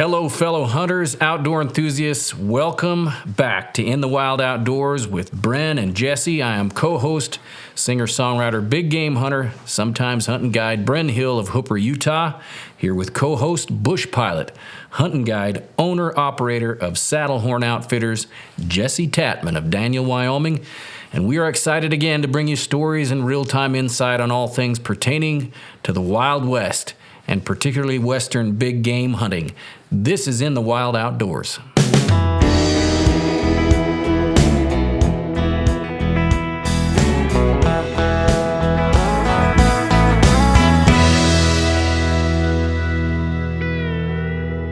Hello, fellow hunters, outdoor enthusiasts. Welcome back to In the Wild Outdoors with Bren and Jesse. I am co-host, singer-songwriter, big game hunter, sometimes hunting guide, Bren Hill of Hooper, Utah. Here with co-host, bush pilot, hunting guide, owner-operator of Saddlehorn Outfitters, Jesse Tatman of Daniel, Wyoming. And we are excited again to bring you stories and real-time insight on all things pertaining to the Wild West, and particularly Western big game hunting. This is In the Wild Outdoors.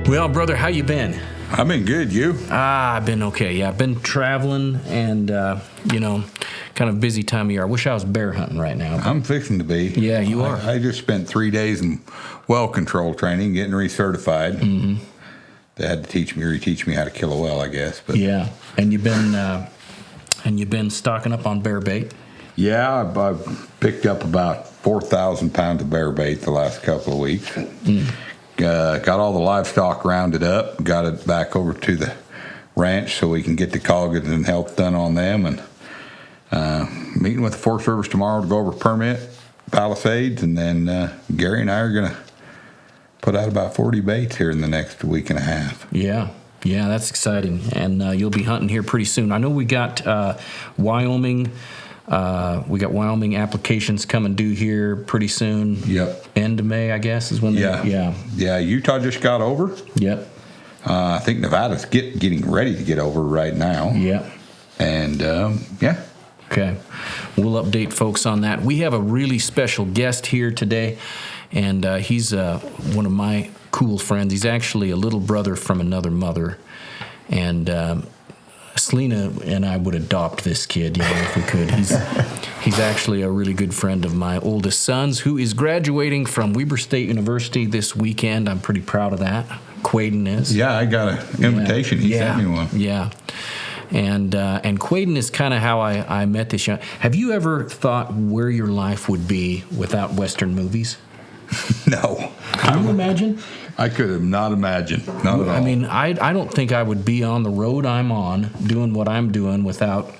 Well, brother, how you been? I've been good. You? I've been okay. Yeah, I've been traveling and, kind of busy time of year. I wish I was bear hunting right now. I'm fixing to be. Yeah, you are. I just spent 3 days in well control training, getting recertified. Mm-hmm. They had to reteach me how to kill a well, I guess. But yeah, and you've been stocking up on bear bait. Yeah, I picked up about 4,000 pounds of bear bait the last couple of weeks. Got all the livestock rounded up, got it back over to the ranch so we can get the coggins and health done on them, and meeting with the Forest Service tomorrow to go over permit palisades, and then Gary and I are going to put out about 40 baits here in the next week and a half. Yeah, that's exciting, and you'll be hunting here pretty soon. I know we got Wyoming. We got Wyoming applications coming due here pretty soon. Yep. End of May, I guess, is when. Yeah. Utah just got over. Yep. I think Nevada's getting ready to get over right now. Yep. And yeah. Okay. We'll update folks on that. We have a really special guest here today, and he's one of my cool friends. He's actually a little brother from another mother, and Selena and I would adopt this kid, if we could. He's actually a really good friend of my oldest son's, who is graduating from Weber State University this weekend. I'm pretty proud of that. Quaden is. Yeah, I got an invitation. He sent me one. Yeah. And Quaden is kind of how I met this young. Have you ever thought where your life would be without Western movies? No. Can you imagine? I could have not imagined. Not at all. I mean, I don't think I would be on the road I'm on, doing what I'm doing, without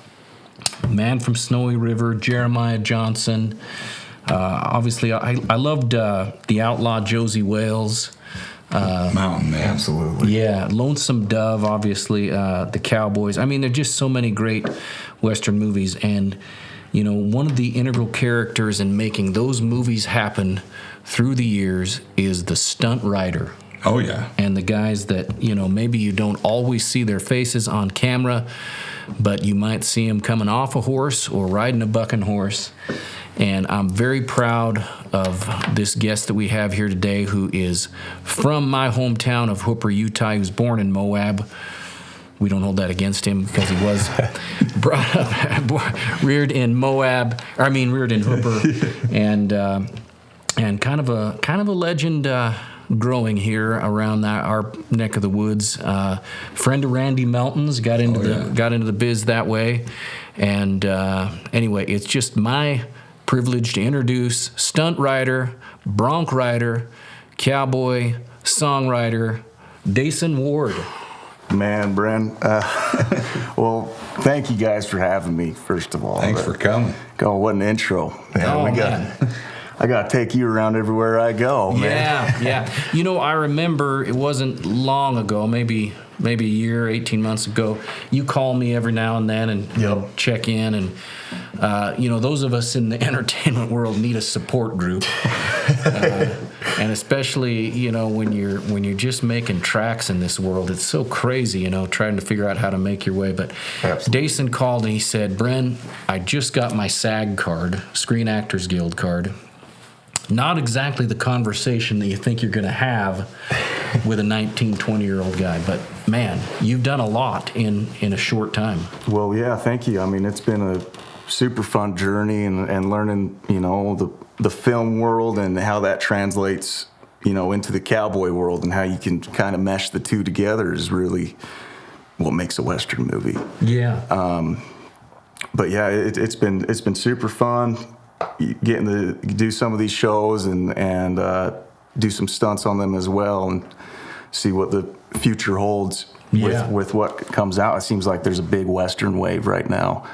Man from Snowy River, Jeremiah Johnson. Obviously, I loved the outlaw Josie Wales. Mountain Man. Absolutely. Yeah, Lonesome Dove, obviously, the Cowboys. I mean, there are just so many great Western movies, and one of the integral characters in making those movies happen through the years is the stunt rider. Oh, yeah. And the guys that, maybe you don't always see their faces on camera, but you might see them coming off a horse or riding a bucking horse. And I'm very proud of this guest that we have here today, who is from my hometown of Hooper, Utah. He was born in Moab. We don't hold that against him because he was reared in Hooper, and kind of a legend growing here around our neck of the woods. Friend of Randy Melton's, got into the biz that way, and anyway, it's just my privilege to introduce stunt rider, bronc rider, cowboy, songwriter, Dayson Ward. Man, Bren, well, thank you guys for having me, first of all. Thanks for coming. Oh, what an intro. I got to take you around everywhere I go, man. Yeah. I remember it wasn't long ago, maybe a year, 18 months ago, you call me every now and then and check in. And, those of us in the entertainment world need a support group. And especially, when you're just making tracks in this world, it's so crazy, trying to figure out how to make your way. But absolutely. Dayson called and he said, Bren, I just got my SAG card, Screen Actors Guild card. Not exactly the conversation that you think you're going to have with a 19, 20-year-old guy. But, man, you've done a lot in a short time. Well, yeah, thank you. I mean, it's been a super fun journey and learning, the film world and how that translates, into the cowboy world, and how you can kind of mesh the two together is really what makes a Western movie. Yeah. But yeah, it's been super fun getting to do some of these shows and do some stunts on them as well. And see what the future holds with what comes out. It seems like there's a big Western wave right now.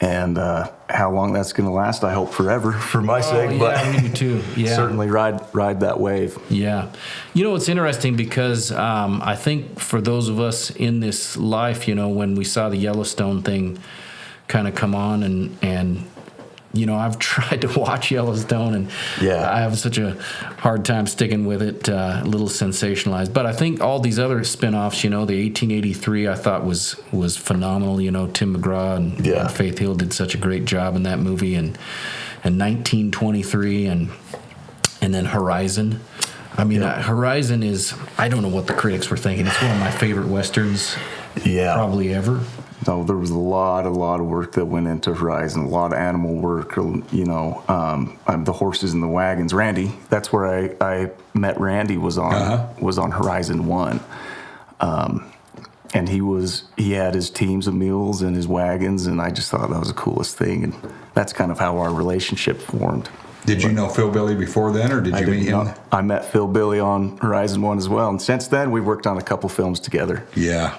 And how long that's going to last, I hope forever for my sake. Yeah, But me too. Yeah. certainly ride that wave. Yeah. You know, it's interesting because I think for those of us in this life, you know, when we saw the Yellowstone thing kind of come on and you know, I've tried to watch Yellowstone and I have such a hard time sticking with it, a little sensationalized. But I think all these other spinoffs, you know, the 1883 I thought was phenomenal. You know, Tim McGraw and Faith Hill did such a great job in that movie, and 1923 and then Horizon. I mean, Horizon is, I don't know what the critics were thinking. It's one of my favorite Westerns probably ever. No, there was a lot of work that went into Horizon, a lot of animal work, you know, the horses and the wagons. Randy, that's where I met Randy, was on Horizon 1. And he had his teams of mules and his wagons, and I just thought that was the coolest thing. And that's kind of how our relationship formed. Did you know Phil Billy before then, or did you meet him? I met Phil Billy on Horizon 1 as well. And since then, we've worked on a couple films together. Yeah.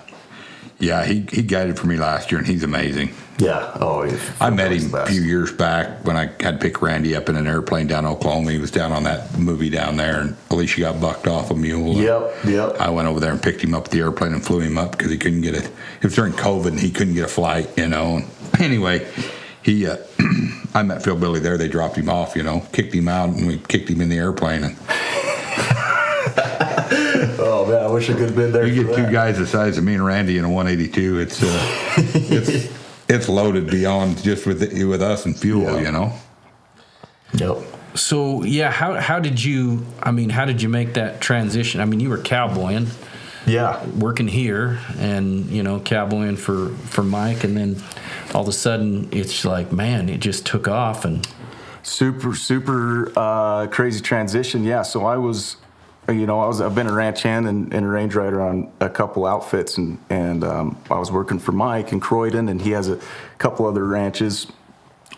Yeah, he guided for me last year, and he's amazing. Yeah. Oh, I met him a few years back when I had to pick Randy up in an airplane down Oklahoma. He was down on that movie down there, and Alicia got bucked off a mule. Yep. I went over there and picked him up at the airplane and flew him up because he couldn't get it. It was during COVID, and he couldn't get a flight, you know. And anyway, he, I met Phil Billy there. They dropped him off, you know, kicked him out, and we kicked him in the airplane. And oh man, I wish I could have been there. You get two guys the size of me and Randy in a 182. It's loaded beyond just with us and fuel, you know. Yep. So yeah, how did you make that transition? I mean, you were cowboying, working here, and you know, cowboying for Mike, and then all of a sudden it's like, man, it just took off and super crazy transition. Yeah, so I've been a ranch hand and a range rider on a couple outfits, and I was working for Mike in Croydon, and he has a couple other ranches,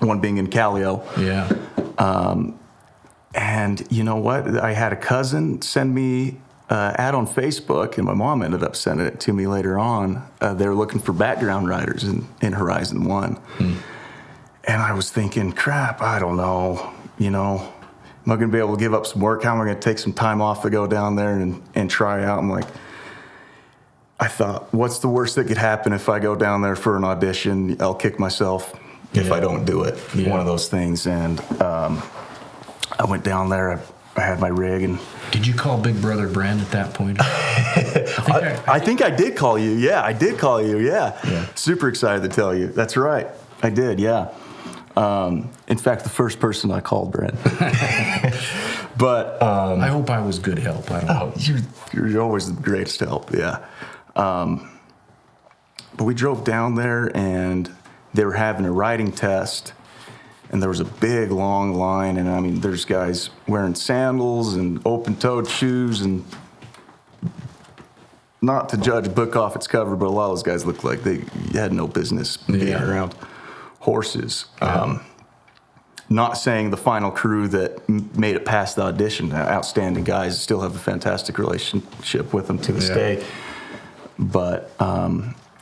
one being in Callio. Yeah. And you know what? I had a cousin send me an ad on Facebook, and my mom ended up sending it to me later on. They were looking for background riders in Horizon 1. And I was thinking, crap, I don't know, you know. Am I going to be able to give up some work? How am I going to take some time off to go down there and try out? I thought, what's the worst that could happen if I go down there for an audition? I'll kick myself if I don't do it. Yeah. One of those things. And I went down there. I had my rig. And did you call Big Brother Brand at that point? I think I did call you. Yeah, I did call you. Yeah. Super excited to tell you. That's right. I did. Yeah. In fact, the first person I called, Brent. But I hope I was good help. I don't know. You're always the greatest help. Yeah. But we drove down there, and they were having a riding test, and there was a big long line, and I mean, there's guys wearing sandals and open-toed shoes, and not to judge a book off its cover, but a lot of those guys looked like they had no business being around horses. Not saying the final crew that made it past the audition, outstanding guys, still have a fantastic relationship with them to this day. But I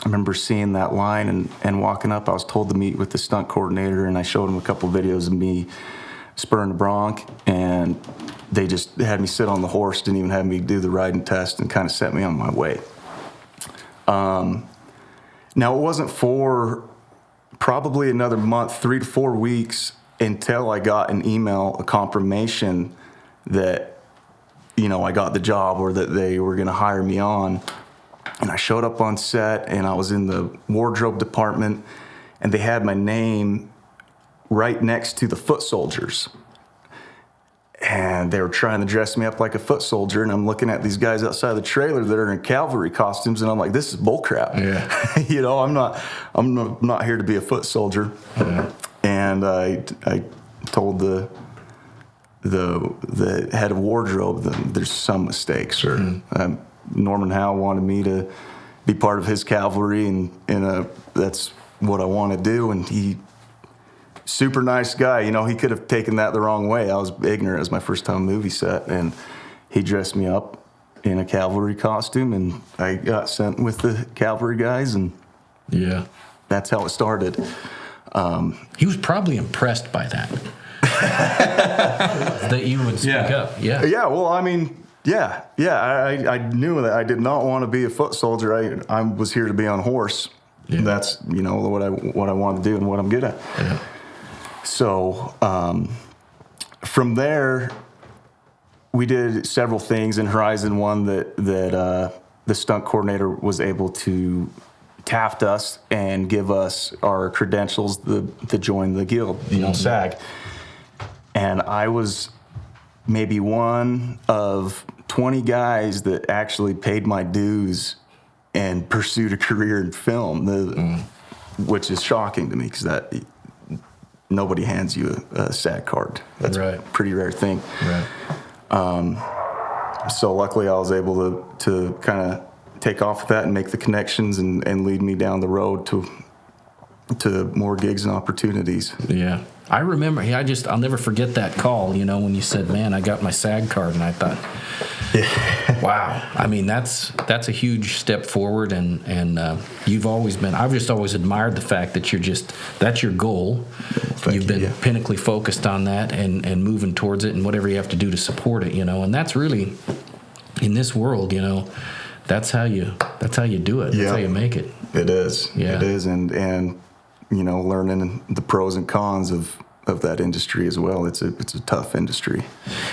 remember seeing that line and walking up. I was told to meet with the stunt coordinator, and I showed him a couple of videos of me spurring a bronc, and they just had me sit on the horse, didn't even have me do the riding test, and kind of set me on my way. Now, it wasn't for probably another month, 3 to 4 weeks, until I got an email, a confirmation that, you know, I got the job or that they were going to hire me on. And I showed up on set, and I was in the wardrobe department, and they had my name right next to the foot soldiers. And they were trying to dress me up like a foot soldier, and I'm looking at these guys outside the trailer that are in cavalry costumes, and I'm like, this is bullcrap. Yeah. You know, I'm not here to be a foot soldier. Yeah. And I told the head of wardrobe that there's some mistakes. Or Norman Howe wanted me to be part of his cavalry, and that's what I want to do. And he, super nice guy, you know, he could have taken that the wrong way. I was ignorant. It was my first time movie set, and he dressed me up in a cavalry costume, and I got sent with the cavalry guys, and Yeah. that's how it started. He was probably impressed by that. That you would speak up. Yeah. Yeah, well, I mean, I knew that I did not want to be a foot soldier. I was here to be on horse. Yeah. That's, what I want to do and what I'm good at. Yeah. So from there, we did several things in Horizon 1 that the stunt coordinator was able to taft us and give us our credentials to join the guild, SAG. And I was maybe one of 20 guys that actually paid my dues and pursued a career in film, which is shocking to me because that nobody hands you a SAG card. That's right. a pretty rare thing. Right. So luckily I was able to kind of take off with that and make the connections and lead me down the road to more gigs and opportunities. Yeah. I remember, I'll never forget that call, when you said, man, I got my SAG card, and I thought, wow. I mean, that's a huge step forward, and I've just always admired the fact that that's your goal. You've been pinnacly focused on that and moving towards it, and whatever you have to do to support it, and that's really, in this world, that's how you do it. That's how you make it. It is. Yeah. It is, and learning the pros and cons of that industry as well. It's a tough industry.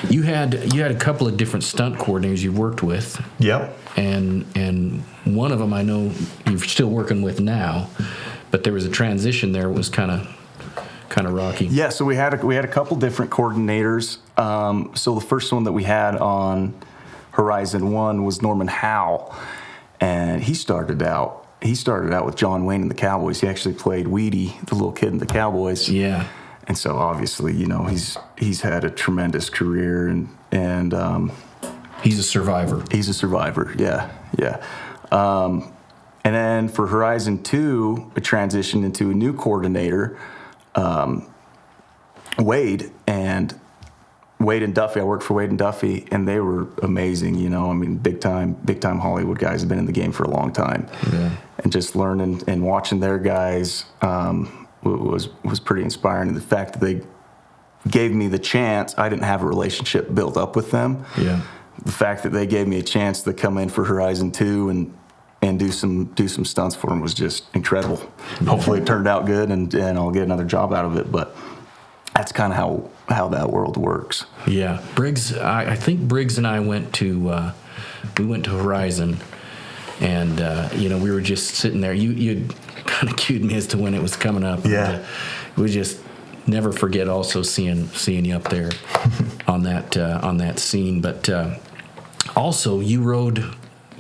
You had a couple of different stunt coordinators you worked with. Yep. And one of them I know you're still working with now, but there was a transition there. It was kind of rocky. Yeah. So we had a couple different coordinators. So the first one that we had on Horizon 1 was Norman Howe, and he started out with John Wayne and the Cowboys. He actually played Weedy, the little kid in the Cowboys. Yeah. And so obviously, he's had a tremendous career, and he's a survivor. He's a survivor. Yeah. And then for Horizon 2, we transitioned into a new coordinator, Wade and Duffy. I worked for Wade and Duffy, and they were amazing. I mean, big time Hollywood guys, have been in the game for a long time. Yeah. And just learning and watching their guys was pretty inspiring. And the fact that they gave me the chance, I didn't have a relationship built up with them. Yeah. The fact that they gave me a chance to come in for Horizon 2 and do some stunts for them was just incredible. Hopefully it turned out good, and I'll get another job out of it. But that's kind of how that world works. Yeah, Briggs. I think Briggs and I went to Horizon, and we were just sitting there. You kind of cued me as to when it was coming up. Yeah, and, we just never forget also seeing you up there on that scene. But also you rode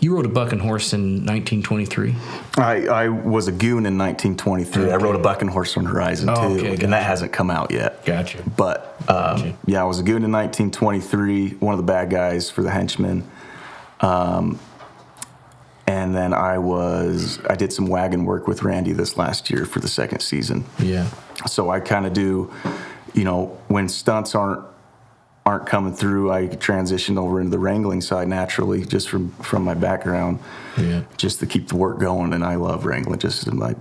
a bucking horse in 1923. I was a goon in 1923. Okay. I rode a bucking horse on Horizon 2, gotcha. And that hasn't come out yet. Gotcha. But I was a goon in 1923, one of the bad guys for the henchmen. And then I did some wagon work with Randy this last year for the second season. Yeah. So I kind of do, when stunts aren't coming through, I transitioned over into the wrangling side naturally, just from my background, just to keep the work going. And I love wrangling, just as I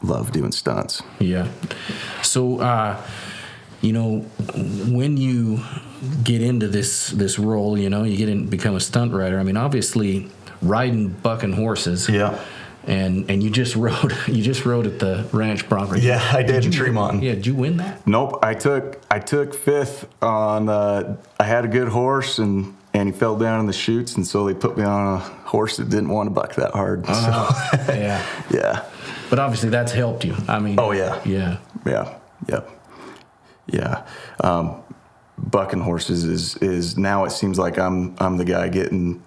love doing stunts. Yeah. So, when you get into this role, you become a stunt rider. I mean, obviously, riding bucking horses. Yeah. And you just rode at the Ranch Bronco. Yeah, I did in Tremont. Yeah, did you win that? Nope, I took fifth on. I had a good horse, and he fell down in the chutes, and so they put me on a horse that didn't want to buck that hard. So. Yeah. Yeah. But obviously that's helped you. I mean. Oh yeah. Yeah. Yeah. Yep. Yeah. Bucking horses is now, it seems like I'm the guy getting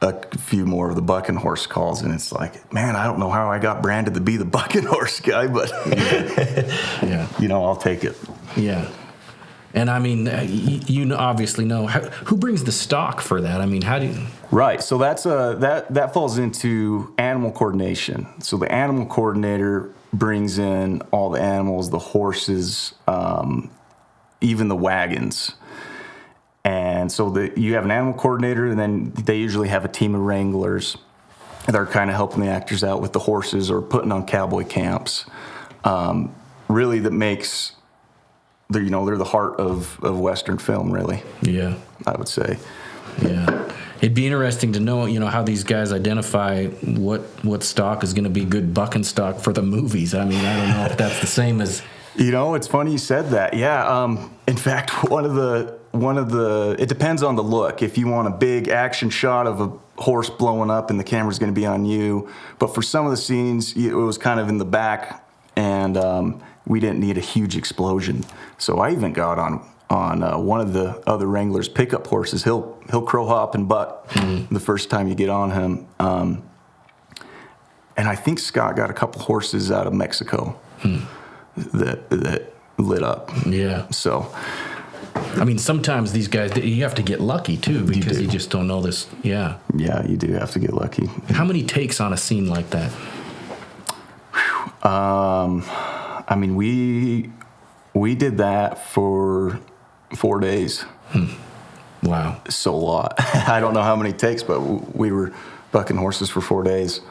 a few more of the bucking horse calls, and it's like, man, I don't know how I got branded to be the bucking horse guy, but yeah. I'll take it. Yeah. And I mean, you obviously know who brings the stock for that. I mean, how do you? Right. So that's that falls into animal coordination. So the animal coordinator brings in all the animals, the horses, even the wagons. And so you have an animal coordinator, and then they usually have a team of wranglers that are kind of helping the actors out with the horses or putting on cowboy camps. Really, that makes they're the heart of Western film. Really, Yeah. I would say. Yeah. It'd be interesting to know, how these guys identify what stock is going to be good bucking stock for the movies. I mean, I don't know if that's the same as. It's funny you said that. Yeah. In fact, one of the it depends on the look. If you want a big action shot of a horse blowing up and the camera's going to be on you, but for some of the scenes it was kind of in the back, and we didn't need a huge explosion. So I even got on one of the other Wranglers' pickup horses. He'll crow hop and buck the first time you get on him. And I think Scott got a couple horses out of Mexico that lit up. Yeah. So, I mean, sometimes these guys, you have to get lucky too, because you just don't know this. Yeah. Yeah, you do have to get lucky. How many takes on a scene like that? I mean, we did that for 4 days. Wow. So a lot. I don't know how many takes, but we were bucking horses for 4 days.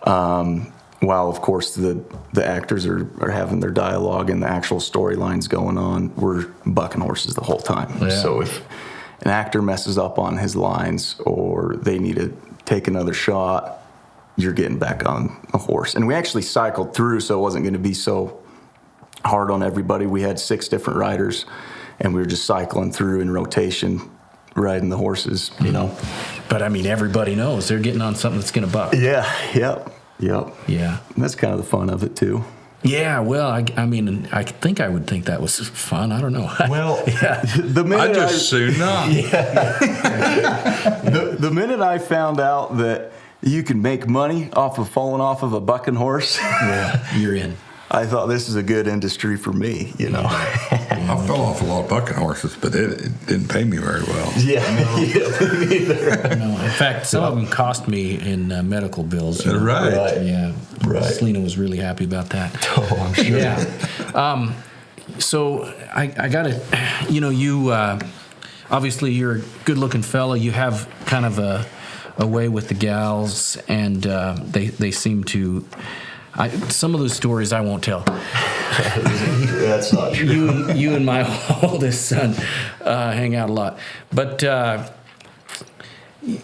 While, of course, the actors are having their dialogue and the actual storylines going on, we're bucking horses the whole time. Yeah. So if an actor messes up on his lines or they need to take another shot, you're getting back on a horse. And we actually cycled through, so it wasn't going to be so hard on everybody. We had 6 different riders, and we were just cycling through in rotation, riding the horses, But I mean, everybody knows they're getting on something that's going to buck. Yeah, yep. Yeah. And that's kind of the fun of it, too. Yeah, well, I mean, I think I would think that was fun. I don't know. Well, yeah. the minute I just soon not. the minute I found out that you can make money off of falling off of a bucking horse, Yeah, you're in. I thought this is a good industry for me, I fell off a lot of bucking horses, but it didn't pay me very well. Yeah, me neither. No, in fact, some of them cost me in medical bills. Right. Yeah. Right. Selena was really happy about that. Oh, I'm sure. Yeah. So I got to, you obviously you're a good-looking fella. You have kind of a way with the gals, and they seem to. Some of those stories I won't tell. That's not true. You and my oldest son hang out a lot, but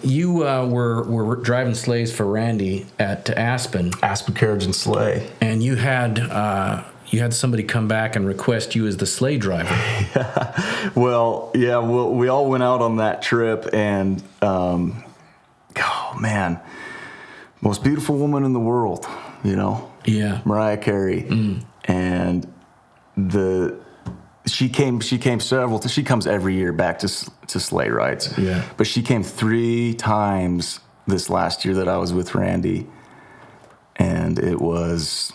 you were driving sleighs for Randy at Aspen. Aspen Carriage and Sleigh. And you had somebody come back and request you as the sleigh driver. Well, yeah, we all went out on that trip, and oh man, most beautiful woman in the world, Yeah. Mariah Carey, and she comes every year back to sleigh rides. Yeah. But she came 3 times this last year that I was with Randy, and it was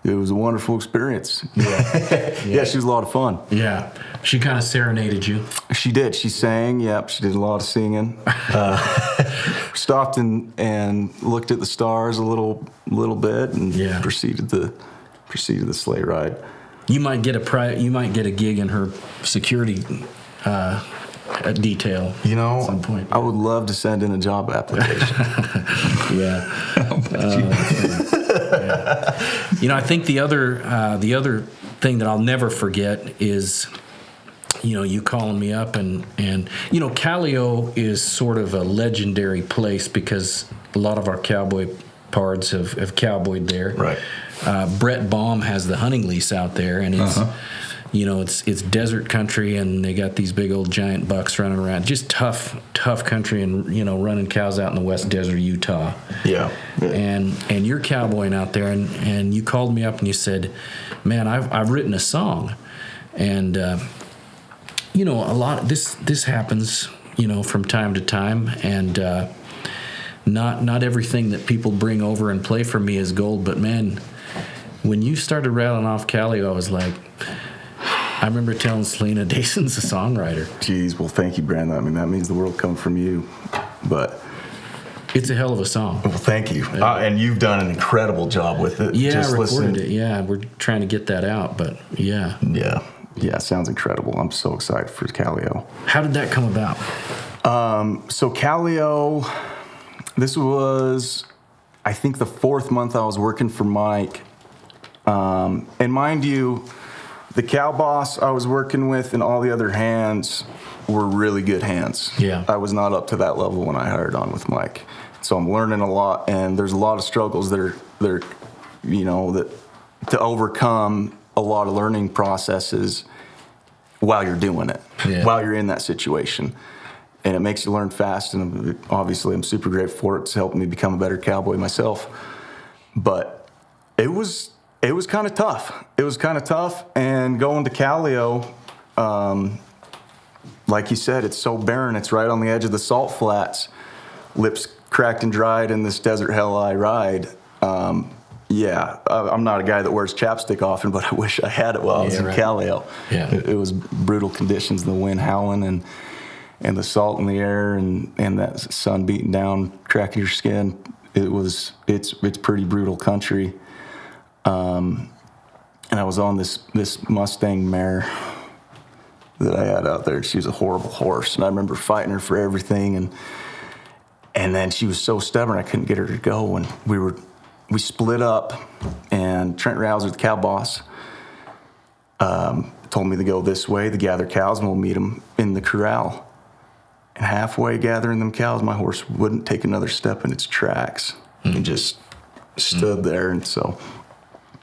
a wonderful experience. Yeah. Yeah, she was a lot of fun. Yeah. She kind of serenaded you. She did. She sang. Yep, she did a lot of singing. Stopped and looked at the stars a little bit, and proceeded the sleigh ride. You might get a gig in her security detail. At some point. I would love to send in a job application. Yeah. I think the other thing that I'll never forget is, you calling me up and Callio is sort of a legendary place because a lot of our cowboy pards have cowboyed there. Right. Brett Baum has the hunting lease out there, and it's it's desert country, and they got these big old giant bucks running around. Just tough country, and running cows out in the West Desert of Utah. Yeah. And you're cowboying out there, and you called me up and you said, "Man, I've written a song," and a lot this happens from time to time, and not everything that people bring over and play for me is gold, but man, when you started rattling off Callio, I was like, I remember telling Selena, Dayson's a songwriter. Geez, well, thank you, Brandon. I mean, that means the world coming from you, but it's a hell of a song. Well, thank you. And you've done an incredible job with it. Yeah, Just I recorded listen. it. Yeah, we're trying to get that out, but yeah. Yeah. Yeah, sounds incredible. I'm so excited for Callio. How did that come about? So Callio, this was, I think, the 4th month I was working for Mike. And mind you, the cow boss I was working with and all the other hands were really good hands. Yeah. I was not up to that level when I hired on with Mike. So I'm learning a lot, and there's a lot of struggles that are that to overcome, a lot of learning processes while you're doing it, while you're in that situation. And it makes you learn fast, and obviously I'm super grateful for it. It's helped me become a better cowboy myself. But it was kind of tough. It was kind of tough, and going to Callio, like you said, it's so barren. It's right on the edge of the salt flats, lips cracked and dried in this desert hell I ride. I'm not a guy that wears chapstick often, but I wish I had it while I was in Callio. Yeah. It was brutal conditions, the wind howling and the salt in the air and that sun beating down, cracking your skin. It's pretty brutal country. And I was on this Mustang mare that I had out there. She was a horrible horse, and I remember fighting her for everything, and then she was so stubborn I couldn't get her to go, and we split up, and Trent Rouser, the cow boss, told me to go this way to gather cows, and we'll meet him in the corral. And halfway gathering them cows, my horse wouldn't take another step in its tracks and just stood there. And so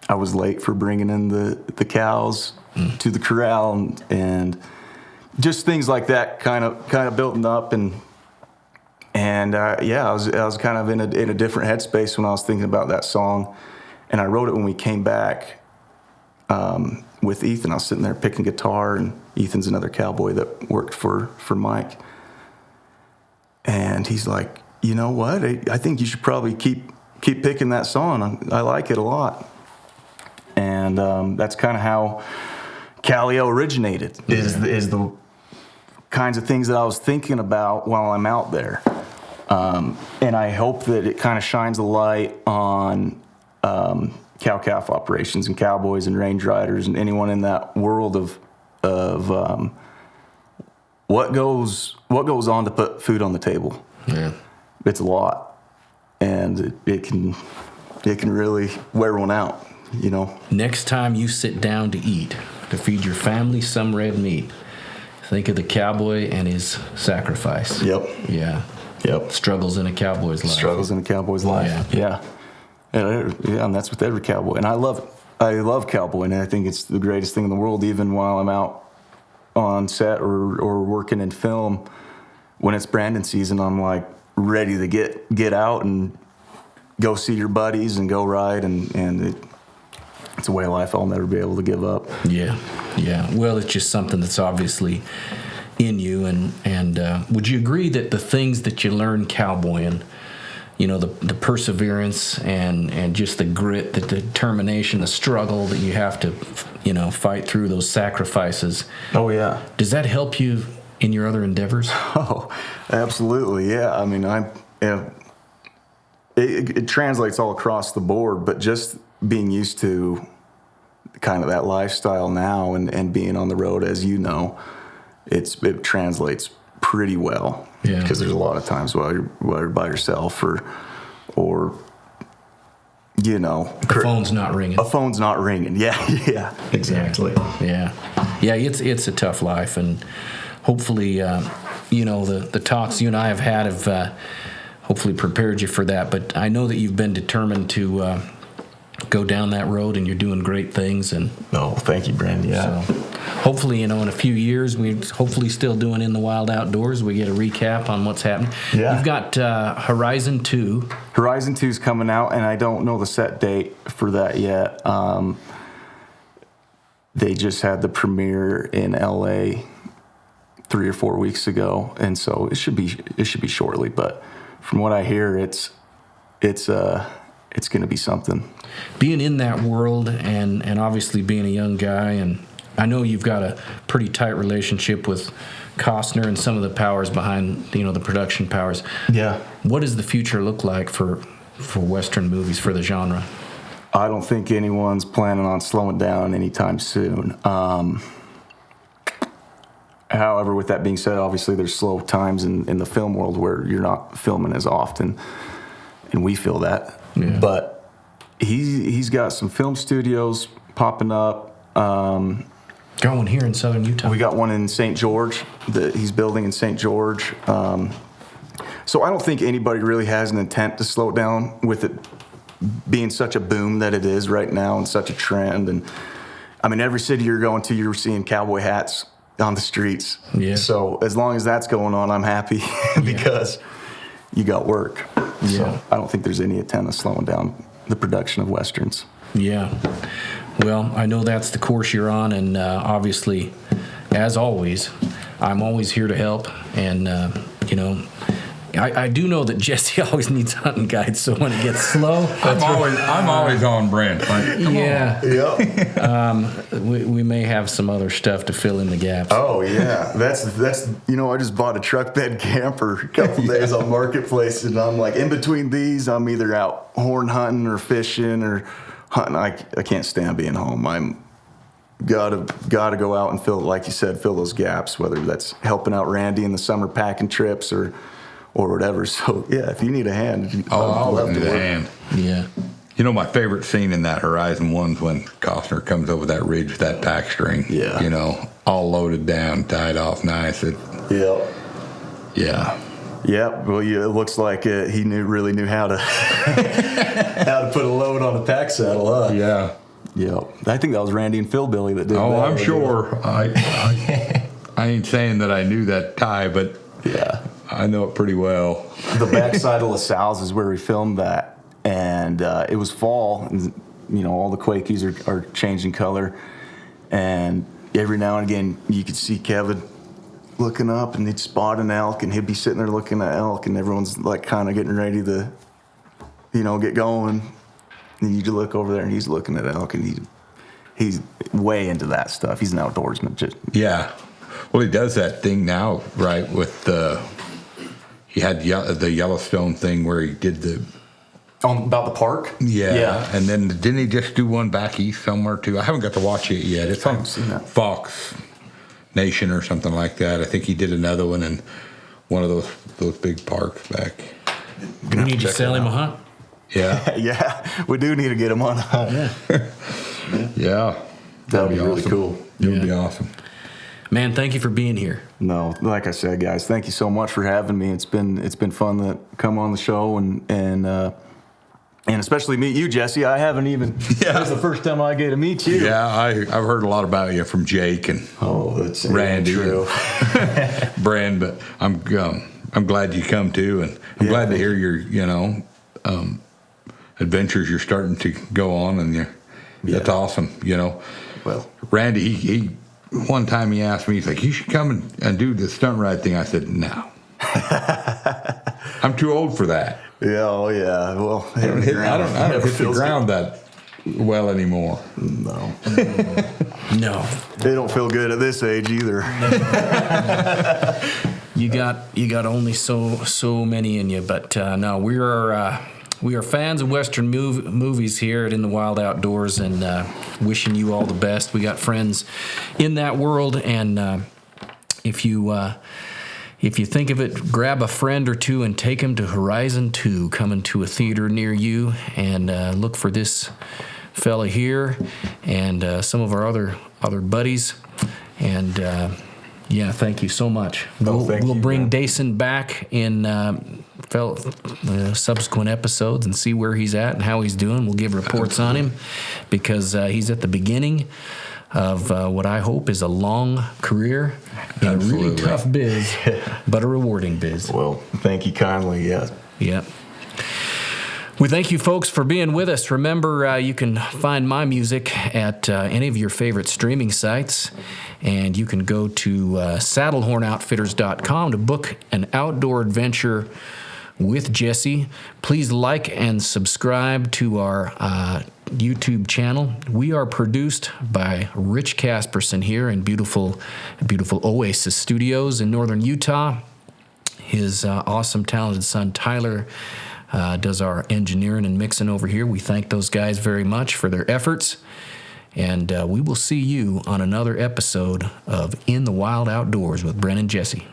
I was late for bringing in the cows to the corral, and just things like that kind of building up. I was kind of in a different headspace when I was thinking about that song, and I wrote it when we came back with Ethan. I was sitting there picking guitar, and Ethan's another cowboy that worked for Mike, and he's like, "You know what? I think you should probably keep picking that song. I like it a lot." And that's kind of how Callio originated. Is the kinds of things that I was thinking about while I'm out there. And I hope that it kind of shines a light on cow-calf operations and cowboys and range riders and anyone in that world of what goes on to put food on the table. Yeah, it's a lot, and it can really wear one out. Next time you sit down to eat, to feed your family some red meat, think of the cowboy and his sacrifice. Yep. Yeah. Yep. Struggles in a cowboy's life. Struggles in a cowboy's life. Yeah. And that's with every cowboy. And I love cowboy, and I think it's the greatest thing in the world, even while I'm out on set or working in film. When it's branding season, I'm like ready to get out and go see your buddies and go ride, and it's a way of life I'll never be able to give up. Yeah. Well, it's just something that's obviously in you, and would you agree that the things that you learn cowboying, the perseverance and just the grit, the determination, the struggle that you have to, fight through those sacrifices. Oh yeah. Does that help you in your other endeavors? Oh, absolutely. Yeah. I mean, it translates all across the board, but just being used to kind of that lifestyle now and being on the road, as you know, it translates pretty well. Yeah. Because there's a lot of times while you're by yourself or The phone's not ringing. A phone's not ringing. Yeah, exactly. Yeah. It's a tough life, and hopefully, the talks you and I have hopefully prepared you for that. But I know that you've been determined to go down that road, and you're doing great things. And thank you, Brandon. Yeah. So hopefully, in a few years, we're hopefully still doing In the Wild Outdoors. We get a recap on what's happening. Yeah. You've got Horizon 2. Horizon 2 is coming out, and I don't know the set date for that yet. They just had the premiere in LA 3 or 4 weeks ago, and so it should be shortly. But from what I hear, it's going to be something. Being in that world, and obviously being a young guy, and I know you've got a pretty tight relationship with Costner and some of the powers behind, the production powers. Yeah. What does the future look like for Western movies, for the genre? I don't think anyone's planning on slowing down anytime soon. However, with that being said, obviously there's slow times in the film world where you're not filming as often, and we feel that. Yeah. But he's got some film studios popping up. Got one here in southern Utah. We got one in St. George that he's building in St. George. So I don't think anybody really has an intent to slow it down with it being such a boom that it is right now and such a trend. And I mean, every city you're going to, you're seeing cowboy hats on the streets. Yeah. So as long as that's going on, I'm happy because you got work. Yeah. So I don't think there's any intent of slowing down the production of Westerns. Yeah. Well, I know that's the course you're on, and obviously, as always, I'm always here to help. And, you know, I do know that Jesse always needs hunting guides, so when it gets slow, I'm always on Brent. Like, come on. we may have some other stuff to fill in the gaps. Oh yeah, that's you know, I just bought a truck bed camper a couple days on Marketplace, and I'm like, in between these, I'm either out horn hunting or fishing or hunting. I can't stand being home. I'm gotta go out and fill, like you said, fill those gaps, whether that's helping out Randy in the summer packing trips or whatever. So yeah, if you need a hand, I'll lend a hand. Yeah. You know, my favorite scene in that Horizon one's when Costner comes over that ridge with that pack string. Yeah. You know, all loaded down, tied off nice. Yeah. Yeah, well, it looks like he really knew how to put a load on a pack saddle, huh? Yeah. Yeah, I think that was Randy and Phil Billy that did that. Oh, I'm sure. I ain't saying that I knew that tie, but yeah, I know it pretty well. The backside of LaSalle's is where we filmed that, and it was fall, and you know, all the Quakies are changing color, and every now and again you could see Kevin looking up, and he'd spot an elk, and he'd be sitting there looking at elk, and everyone's like kind of getting ready to, you know, get going. And you look over there, and he's looking at elk, and he's way into that stuff. He's an outdoorsman. Yeah. Well, he does that thing now, right? With he had the Yellowstone thing where he did the about the park. Yeah. And then didn't he just do one back east somewhere too? I haven't got to watch it yet. It's on Fox Nation or something like that. I think he did another one in one of those big parks back. We need to sell him a hunt. Yeah. Yeah, we do need to get him on a hunt. Yeah. That'd be really awesome. cool. It would be awesome. Man, thank you for being here. No, like I said, guys, thank you so much for having me. It's been fun to come on the show and especially meet you, Jesse. I haven't even. Yeah. This is the first time I get to meet you. Yeah, I've heard a lot about you from Jake and that's Randy, true. and Brand, but I'm glad you come too, and I'm glad to hear your adventures you're starting to go on, and that's awesome. You know, well, Randy, he one time he asked me, he's like, you should come and do the stunt ride thing. I said, no. I'm too old for that. Yeah, oh yeah. Well, I don't hit the ground that well anymore. No. No. They don't feel good at this age either. You got only so many in you, but no, we are fans of Western movies here at In the Wild Outdoors, and wishing you all the best. We got friends in that world, and if you think of it, grab a friend or two and take them to Horizon 2, coming to a theater near you, and look for this fella here and some of our other buddies. And yeah, thank you so much. We'll bring Dayson back in subsequent episodes and see where he's at and how he's doing. We'll give reports on him because he's at the beginning of what I hope is a long career in a really tough biz, but a rewarding biz. Well, thank you kindly. Yeah. Yep. We thank you, folks, for being with us. Remember, you can find my music at any of your favorite streaming sites, and you can go to saddlehornoutfitters.com to book an outdoor adventure with Jesse. Please like and subscribe to our YouTube channel. We are produced by Rich Casperson here in beautiful Oasis Studios in northern Utah. His awesome, talented son, Tyler, does our engineering and mixing over here. We thank those guys very much for their efforts. And we will see you on another episode of In the Wild Outdoors with Bren and Jesse.